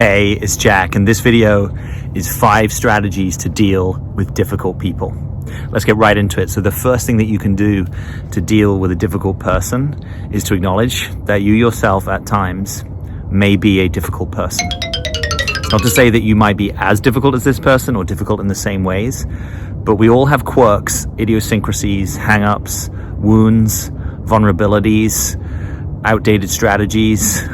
Hey, it's Jack, and this video is 5 strategies to deal with difficult people. Let's get right into it. So the first thing that you can do to deal with a difficult person is to acknowledge that you yourself at times may be a difficult person. It's not to say that you might be as difficult as this person or difficult in the same ways, but we all have quirks, idiosyncrasies, hang-ups, wounds, vulnerabilities, outdated strategies,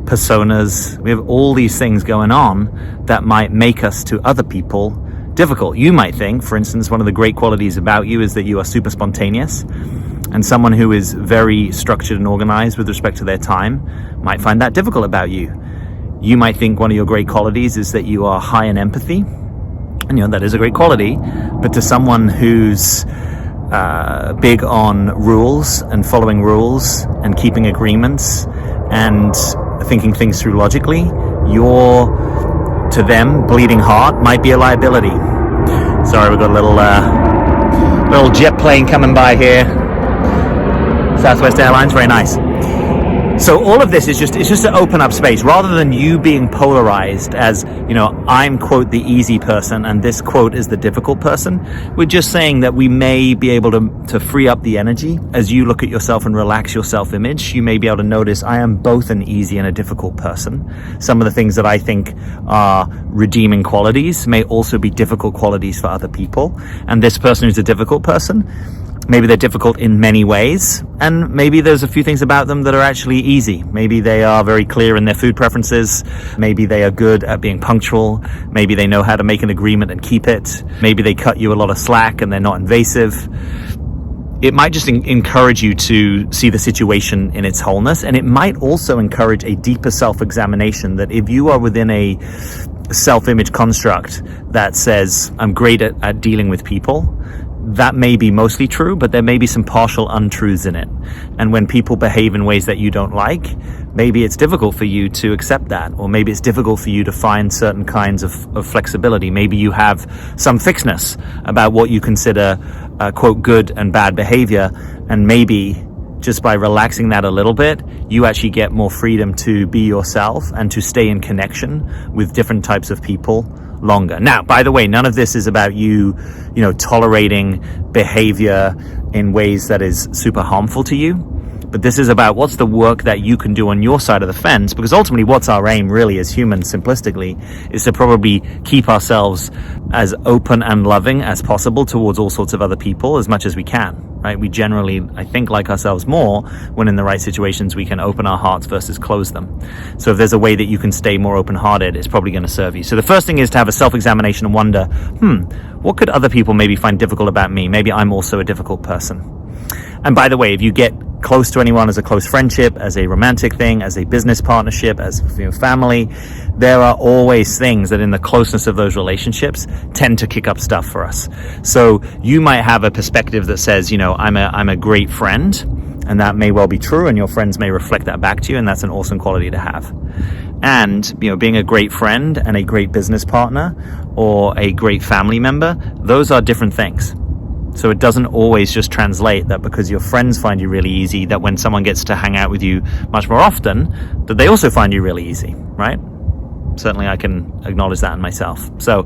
personas. We have all these things going on that might make us to other people difficult. You might think, for instance, one of the great qualities about you is that you are super spontaneous, and someone who is very structured and organized with respect to their time might find that difficult about you. You might think one of your great qualities is that you are high in empathy, and that is a great quality, but to someone who's big on rules and following rules and keeping agreements and thinking things through logically, your, to them, bleeding heart might be a liability. Sorry, we've got a little jet plane coming by here. Southwest Airlines, very nice. So all of this is just to open up space, rather than you being polarized as, I'm, quote, the easy person and this, quote, is the difficult person. We're just saying that we may be able to free up the energy as you look at yourself and relax your self-image. You may be able to notice I am both an easy and a difficult person. Some of the things that I think are redeeming qualities may also be difficult qualities for other people. And this person who's a difficult person, maybe they're difficult in many ways, and maybe there's a few things about them that are actually easy. Maybe they are very clear in their food preferences. Maybe they are good at being punctual. Maybe they know how to make an agreement and keep it. Maybe they cut you a lot of slack and they're not invasive. It might just encourage you to see the situation in its wholeness, and it might also encourage a deeper self-examination that if you are within a self-image construct that says, I'm great at dealing with people, that may be mostly true, but there may be some partial untruths in it. And when people behave in ways that you don't like, maybe it's difficult for you to accept that, or maybe it's difficult for you to find certain kinds of flexibility. Maybe you have some fixedness about what you consider, quote, good and bad behavior, and maybe just by relaxing that a little bit, you actually get more freedom to be yourself and to stay in connection with different types of people longer. Now, by the way, none of this is about you tolerating behavior in ways that is super harmful to you. But this is about what's the work that you can do on your side of the fence, because ultimately what's our aim really as humans, simplistically, is to probably keep ourselves as open and loving as possible towards all sorts of other people as much as we can, right? We generally, I think, like ourselves more when in the right situations we can open our hearts versus close them. So if there's a way that you can stay more open-hearted, it's probably going to serve you. So the first thing is to have a self-examination and wonder, what could other people maybe find difficult about me? Maybe I'm also a difficult person. And by the way, if you get close to anyone as a close friendship, as a romantic thing, as a business partnership, as family, there are always things that in the closeness of those relationships tend to kick up stuff for us. So you might have a perspective that says, I'm a great friend, and that may well be true, and your friends may reflect that back to you, and that's an awesome quality to have. And, being a great friend and a great business partner or a great family member, those are different things. So it doesn't always just translate that because your friends find you really easy, that when someone gets to hang out with you much more often, that they also find you really easy, right? Certainly I can acknowledge that in myself. So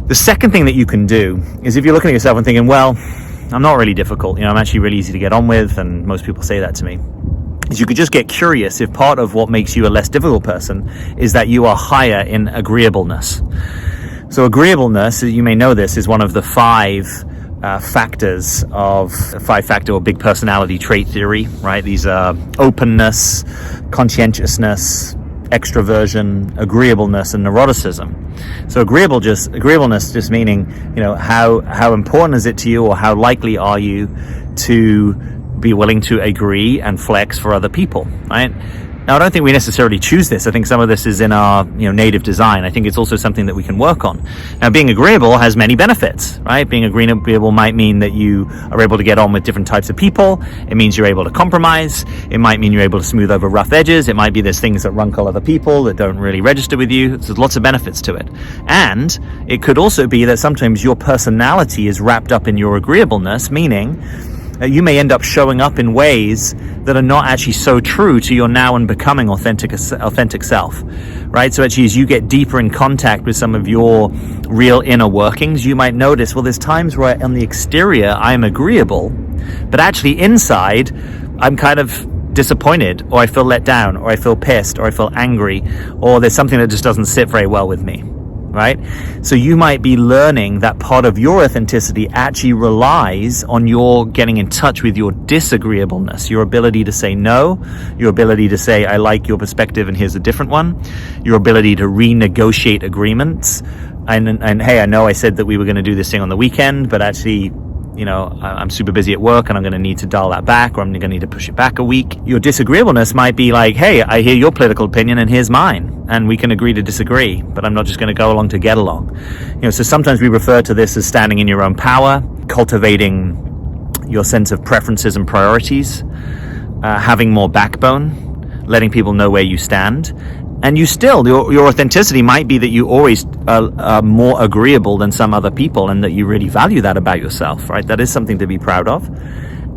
the second thing that you can do is, if you're looking at yourself and thinking, well, I'm not really difficult, I'm actually really easy to get on with, and most people say that to me, is you could just get curious if part of what makes you a less difficult person is that you are higher in agreeableness. So agreeableness, you may know this, is one of the 5 factors of a 5-factor or big personality trait theory, right? These are openness, conscientiousness, extroversion, agreeableness, and neuroticism. So agreeableness just meaning, how important is it to you, or how likely are you to be willing to agree and flex for other people, right? Now, I don't think we necessarily choose this. I think some of this is in our native design. I think it's also something that we can work on. Now, being agreeable has many benefits, right? Being agreeable might mean that you are able to get on with different types of people. It means you're able to compromise. It might mean you're able to smooth over rough edges. It might be there's things that rankle other people that don't really register with you. So there's lots of benefits to it. And it could also be that sometimes your personality is wrapped up in your agreeableness, meaning You may end up showing up in ways that are not actually so true to your now and becoming authentic self, right? So actually, as you get deeper in contact with some of your real inner workings, you might notice, well, there's times where on the exterior I'm agreeable, but actually inside I'm kind of disappointed, or I feel let down, or I feel pissed, or I feel angry, or there's something that just doesn't sit very well with me. Right? So you might be learning that part of your authenticity actually relies on your getting in touch with your disagreeableness, your ability to say no, your ability to say, I like your perspective and here's a different one, your ability to renegotiate agreements. And hey, I know I said that we were going to do this thing on the weekend, but actually, you know, I'm super busy at work and I'm going to need to dial that back, or I'm going to need to push it back a week. Your disagreeableness might be like, hey, I hear your political opinion and here's mine, and we can agree to disagree, but I'm not just going to go along to get along. You know, so sometimes we refer to this as standing in your own power, cultivating your sense of preferences and priorities, having more backbone, letting people know where you stand. And you still, your authenticity might be that you always are more agreeable than some other people, and that you really value that about yourself, right? That is something to be proud of.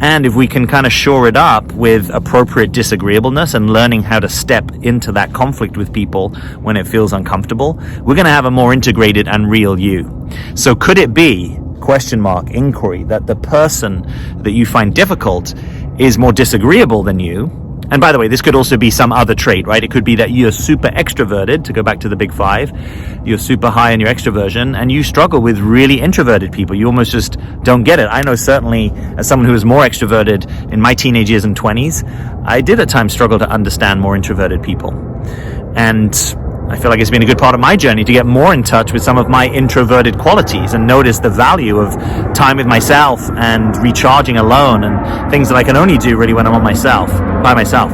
And if we can kind of shore it up with appropriate disagreeableness and learning how to step into that conflict with people when it feels uncomfortable, we're going to have a more integrated and real you. So could it be, inquiry, that the person that you find difficult is more disagreeable than you? And by the way, this could also be some other trait, right? It could be that you're super extroverted, to go back to the big five. You're super high in your extroversion and you struggle with really introverted people. You almost just don't get it. I know certainly as someone who was more extroverted in my teenage years and 20s, I did at times struggle to understand more introverted people. And I feel like it's been a good part of my journey to get more in touch with some of my introverted qualities and notice the value of time with myself and recharging alone and things that I can only do really when I'm by myself.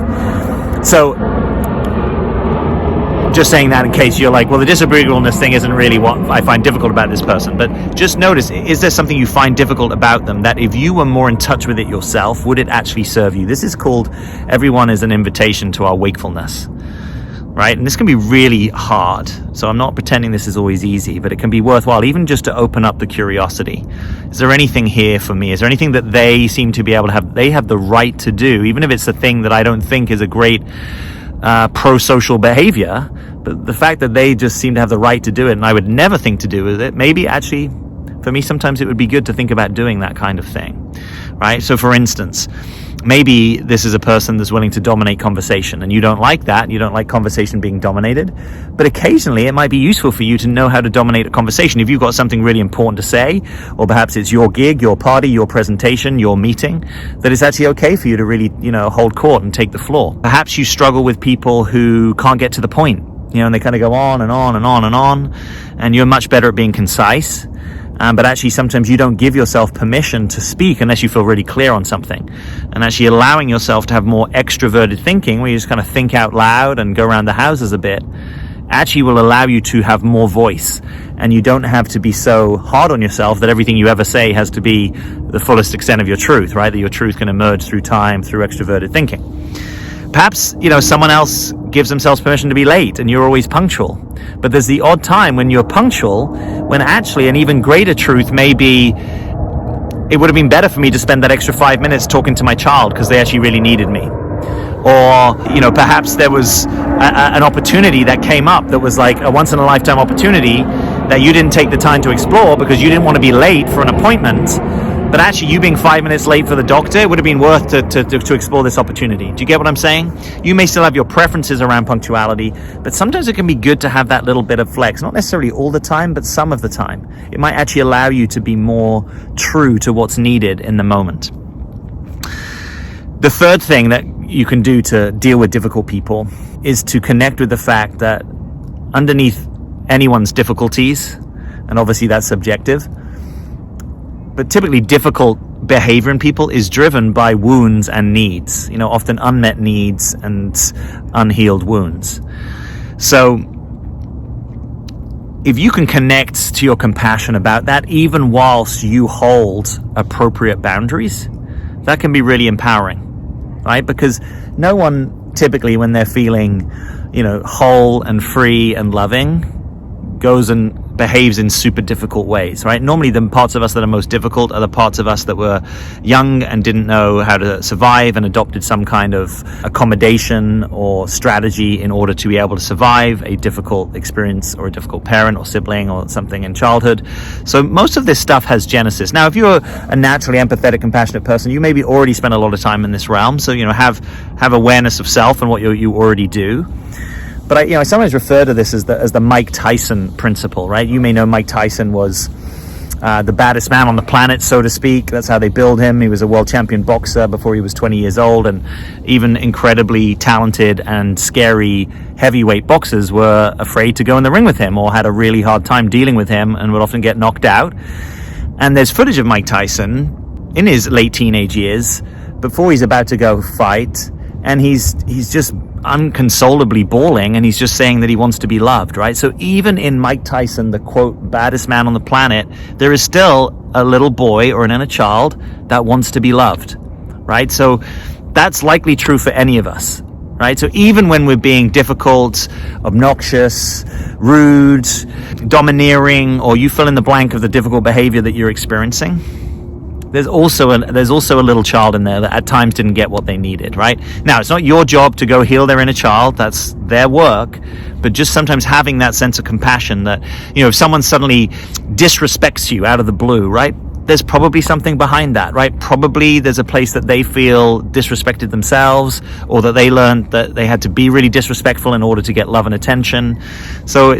So just saying that in case you're like, well, the disagreeableness thing isn't really what I find difficult about this person, but just notice, is there something you find difficult about them that if you were more in touch with it yourself, would it actually serve you? This is called Everyone is an Invitation to Our Wakefulness. Right? And this can be really hard. So I'm not pretending this is always easy, but it can be worthwhile even just to open up the curiosity. Is there anything here for me? Is there anything that they seem to be able to have, they have the right to do, even if it's a thing that I don't think is a great pro-social behavior, but the fact that they just seem to have the right to do it and I would never think to do with it, maybe actually, for me, sometimes it would be good to think about doing that kind of thing, right? So for instance, maybe this is a person that's willing to dominate conversation and you don't like that. You don't like conversation being dominated, but occasionally it might be useful for you to know how to dominate a conversation. If you've got something really important to say, or perhaps it's your gig, your party, your presentation, your meeting, that it's actually okay for you to really, hold court and take the floor. Perhaps you struggle with people who can't get to the point, and they kind of go on and on and on and on, and you're much better at being concise. But actually sometimes you don't give yourself permission to speak unless you feel really clear on something. And actually allowing yourself to have more extroverted thinking, where you just kind of think out loud and go around the houses a bit, actually will allow you to have more voice. And you don't have to be so hard on yourself that everything you ever say has to be the fullest extent of your truth, right? That your truth can emerge through time, through extroverted thinking. Perhaps, someone else gives themselves permission to be late and you're always punctual. But there's the odd time when you're punctual, when actually an even greater truth may be, it would have been better for me to spend that extra 5 minutes talking to my child because they actually really needed me. Or, perhaps there was an opportunity that came up that was like a once in a lifetime opportunity that you didn't take the time to explore because you didn't want to be late for an appointment. But actually, you being 5 minutes late for the doctor, it would have been worth to explore this opportunity. Do you get what I'm saying? You may still have your preferences around punctuality, but sometimes it can be good to have that little bit of flex. Not necessarily all the time, but some of the time. It might actually allow you to be more true to what's needed in the moment. The third thing that you can do to deal with difficult people is to connect with the fact that underneath anyone's difficulties, and obviously that's subjective, but typically difficult behavior in people is driven by wounds and needs, often unmet needs and unhealed wounds. So if you can connect to your compassion about that, even whilst you hold appropriate boundaries, that can be really empowering, right? Because no one typically, when they're feeling, whole and free and loving, goes and behaves in super difficult ways, right? Normally the parts of us that are most difficult are the parts of us that were young and didn't know how to survive and adopted some kind of accommodation or strategy in order to be able to survive a difficult experience or a difficult parent or sibling or something in childhood. So most of this stuff has genesis. Now, if you're a naturally empathetic, compassionate person, you maybe already spend a lot of time in this realm, so have awareness of self and what you already do. But I sometimes refer to this as the Mike Tyson principle, right? You may know Mike Tyson was the baddest man on the planet, so to speak. That's how they build him. He was a world champion boxer before he was 20 years old, and even incredibly talented and scary heavyweight boxers were afraid to go in the ring with him or had a really hard time dealing with him and would often get knocked out. And there's footage of Mike Tyson in his late teenage years before he's about to go fight, and he's just unconsolably bawling, and he's just saying that he wants to be loved, right? So even in Mike Tyson, the quote baddest man on the planet, there is still a little boy or an inner child that wants to be loved, right? So that's likely true for any of us, right? So even when we're being difficult, obnoxious, rude, domineering, or you fill in the blank of the difficult behavior that you're experiencing, there's also a little child in there that at times didn't get what they needed, right? Now, it's not your job to go heal their inner child. That's their work. But just sometimes having that sense of compassion that, if someone suddenly disrespects you out of the blue, right? There's probably something behind that, right? Probably there's a place that they feel disrespected themselves, or that they learned that they had to be really disrespectful in order to get love and attention. So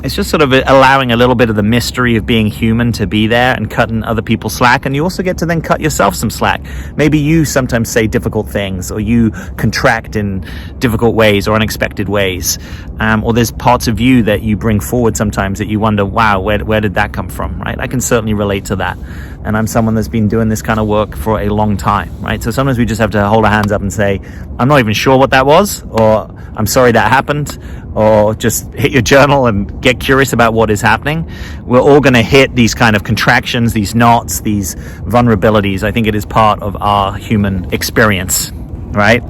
it's just sort of allowing a little bit of the mystery of being human to be there and cutting other people slack. And you also get to then cut yourself some slack. Maybe you sometimes say difficult things, or you contract in difficult ways or unexpected ways. Or there's parts of you that you bring forward sometimes that you wonder, wow, where did that come from, right? I can certainly relate to that. And I'm someone that's been doing this kind of work for a long time, right? So sometimes we just have to hold our hands up and say, I'm not even sure what that was, or I'm sorry that happened, or just hit your journal and get curious about what is happening. We're all going to hit these kind of contractions, these knots, these vulnerabilities. I think it is part of our human experience, right?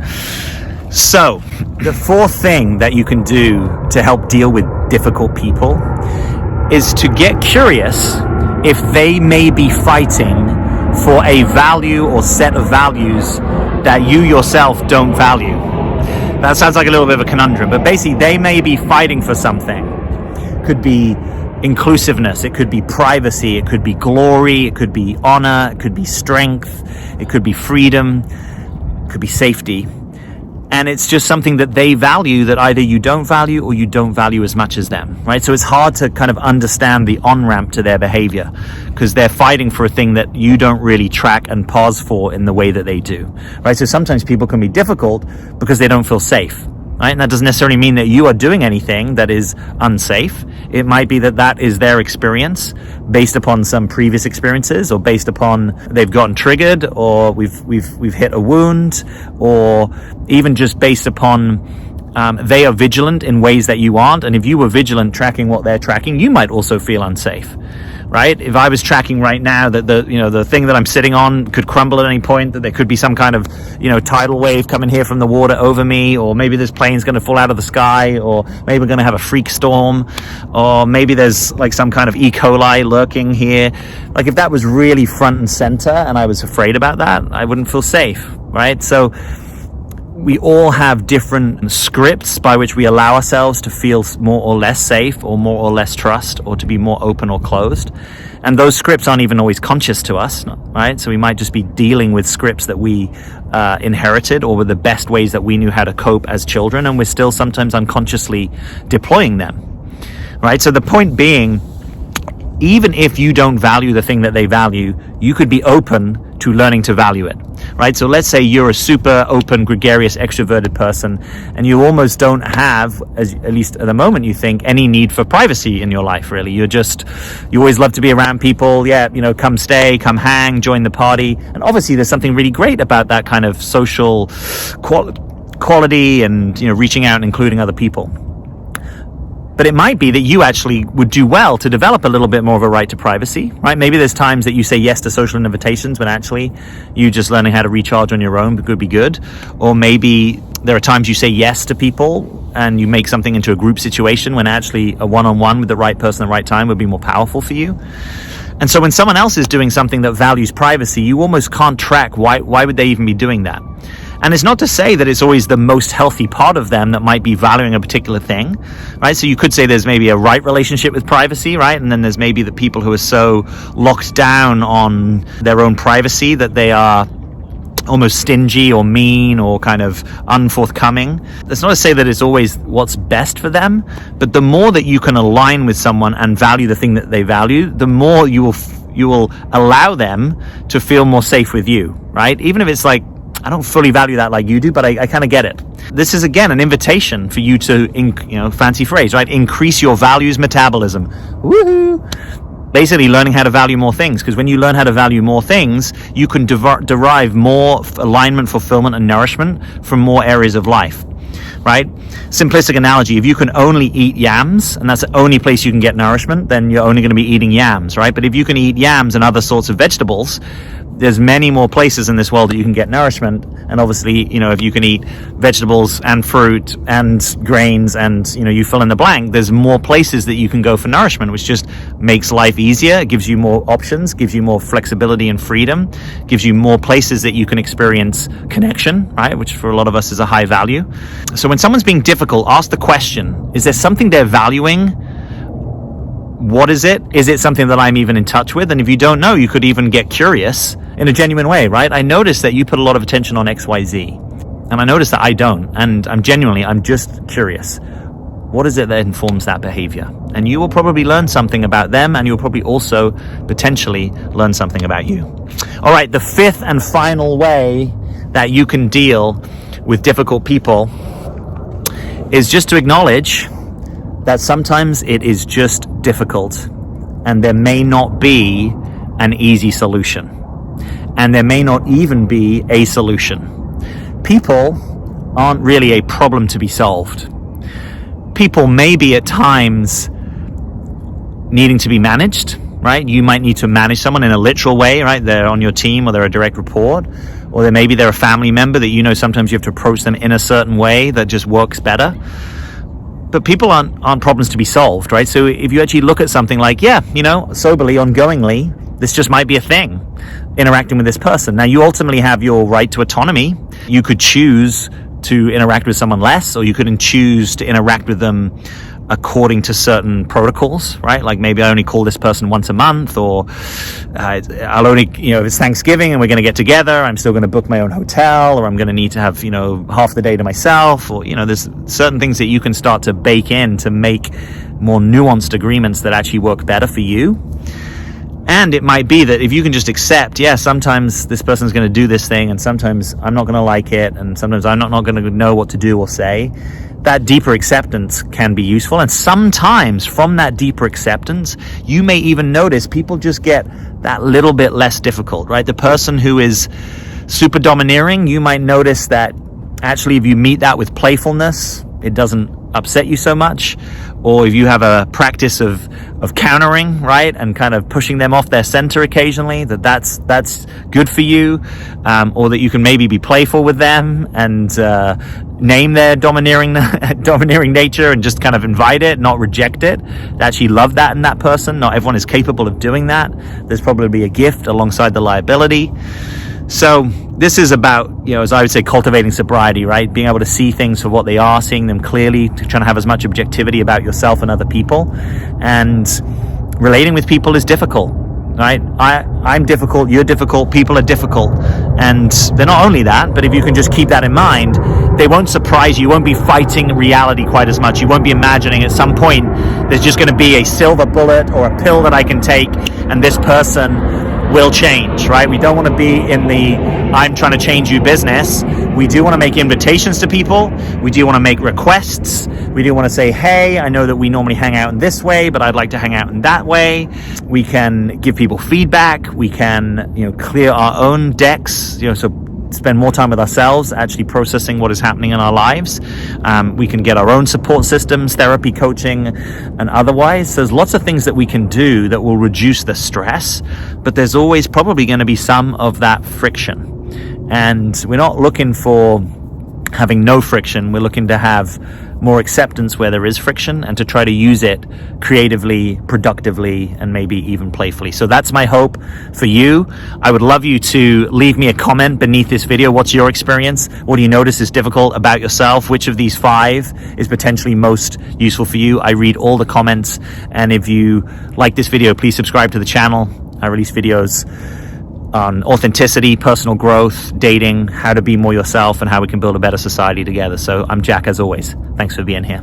So the fourth thing that you can do to help deal with difficult people is to get curious if they may be fighting for a value or set of values that you yourself don't value. That sounds like a little bit of a conundrum, but basically they may be fighting for something. It could be inclusiveness, it could be privacy, it could be glory, it could be honor, it could be strength, it could be freedom, it could be safety. And it's just something that they value that either you don't value or you don't value as much as them, right? So it's hard to kind of understand the on-ramp to their behavior because they're fighting for a thing that you don't really track and pause for in the way that they do, right? So sometimes people can be difficult because they don't feel safe, right? And that doesn't necessarily mean that you are doing anything that is unsafe. It might be that that is their experience based upon some previous experiences, or based upon they've gotten triggered, or we've hit a wound, or even just based upon they are vigilant in ways that you aren't. And if you were vigilant tracking what they're tracking, you might also feel unsafe, right? If I was tracking right now that the thing that I'm sitting on could crumble at any point, that there could be some kind of tidal wave coming here from the water over me, or maybe this plane's going to fall out of the sky, or maybe we're going to have a freak storm, or maybe there's like some kind of E. coli lurking here. Like if that was really front and center and I was afraid about that, I wouldn't feel safe, right? So we all have different scripts by which we allow ourselves to feel more or less safe, or more or less trust, or to be more open or closed. And those scripts aren't even always conscious to us, right? So we might just be dealing with scripts that we inherited, or with the best ways that we knew how to cope as children, and we're still sometimes unconsciously deploying them, right? So the point being, even if you don't value the thing that they value, you could be open to learning to value it, right? So let's say you're a super open, gregarious, extroverted person, and you almost don't have, at least at the moment, you think, any need for privacy in your life, really. You always love to be around people. Come stay, come hang, join the party. And obviously there's something really great about that kind of social quality and, reaching out and including other people. But it might be that you actually would do well to develop a little bit more of a right to privacy, right? Maybe there's times that you say yes to social invitations when actually you just learning how to recharge on your own could be good. Or maybe There are times you say yes to people and you make something into a group situation when actually a one-on-one with the right person at the right time would be more powerful for you. And so when someone else is doing something that values privacy, you almost can't track why would they even be doing that. And it's not to say that it's always the most healthy part of them that might be valuing a particular thing, right? So you could say there's maybe a right relationship with privacy, right? And then there's maybe the people who are so locked down on their own privacy that they are almost stingy or mean or kind of unforthcoming. That's not to say that it's always what's best for them, but the more that you can align with someone and value the thing that they value, the more you will allow them to feel more safe with you, right? Even if it's like, I don't fully value that like you do, but I kind of get it. This is, again, an invitation for you to, fancy phrase, right? Increase your values metabolism. Woohoo! Basically learning how to value more things, because when you learn how to value more things, you can derive more alignment, fulfillment, and nourishment from more areas of life, right? Simplistic analogy, if you can only eat yams, and that's the only place you can get nourishment, then you're only going to be eating yams, right? But if you can eat yams and other sorts of vegetables, there's many more places in this world that you can get nourishment. And obviously, if you can eat vegetables and fruit and grains and, you fill in the blank, there's more places that you can go for nourishment, which just makes life easier. It gives you more options, gives you more flexibility and freedom, gives you more places that you can experience connection, right? Which for a lot of us is a high value. So when someone's being difficult, ask the question, is there something they're valuing? What is it? Is it something that I'm even in touch with? And if you don't know, you could even get curious in a genuine way, right? I noticed that you put a lot of attention on XYZ, and I noticed that I don't. And I'm just curious. What is it that informs that behavior? And you will probably learn something about them, and you'll probably also potentially learn something about you. All right, the fifth and final way that you can deal with difficult people is just to acknowledge that sometimes it is just difficult, and there may not be an easy solution, and there may not even be a solution. People aren't really a problem to be solved. People may be at times needing to be managed, right? You might need to manage someone in a literal way, right? They're on your team or they're a direct report, or maybe they're a family member that sometimes you have to approach them in a certain way that just works better. But people aren't problems to be solved, right? So if you actually look at something like, soberly, ongoingly, this just might be a thing, interacting with this person. Now, you ultimately have your right to autonomy. You could choose to interact with someone less, or you could choose to interact with them according to certain protocols, right? Like maybe I only call this person once a month, or I'll only, if it's Thanksgiving and we're going to get together, I'm still going to book my own hotel, or I'm going to need to have, half the day to myself, or, there's certain things that you can start to bake in to make more nuanced agreements that actually work better for you. And it might be that if you can just accept, sometimes this person's going to do this thing, and sometimes I'm not going to like it, and sometimes I'm not going to know what to do or say, that deeper acceptance can be useful. And sometimes from that deeper acceptance, you may even notice people just get that little bit less difficult, right? The person who is super domineering, you might notice that actually if you meet that with playfulness, it doesn't upset you so much. Or if you have a practice of countering, right, and kind of pushing them off their center occasionally, that's good for you. Or that you can maybe be playful with them and name their domineering nature and just kind of invite it, not reject it. They actually love that in that person. Not everyone is capable of doing that. There's probably a gift alongside the liability. So this is about, as I would say, cultivating sobriety, right? Being able to see things for what they are, seeing them clearly, trying to have as much objectivity about yourself and other people. And relating with people is difficult, right? I'm difficult, you're difficult, people are difficult. And they're not only that, but if you can just keep that in mind, they won't surprise you. You won't be fighting reality quite as much. You won't be imagining at some point there's just going to be a silver bullet or a pill that I can take and this person will change, right? We don't want to be in the I'm trying to change you business. We do want to make invitations to people. We do want to make requests. We do want to say, hey, I know that we normally hang out in this way, but I'd like to hang out in that way. We can give people feedback. We can, clear our own decks, so spend more time with ourselves, actually processing what is happening in our lives. We can get our own support systems, therapy, coaching, and otherwise. There's lots of things that we can do that will reduce the stress, but there's always probably going to be some of that friction. And we're not looking for having no friction. We're looking to have more acceptance where there is friction, and to try to use it creatively, productively, and maybe even playfully. So that's my hope for you. I would love you to leave me a comment beneath this video. What's your experience? What do you notice is difficult about yourself? Which of these 5 is potentially most useful for you? I read all the comments, and if you like this video, please subscribe to the channel. I release videos on authenticity, personal growth, dating, how to be more yourself, and how we can build a better society together. So I'm Jack, as always. Thanks for being here.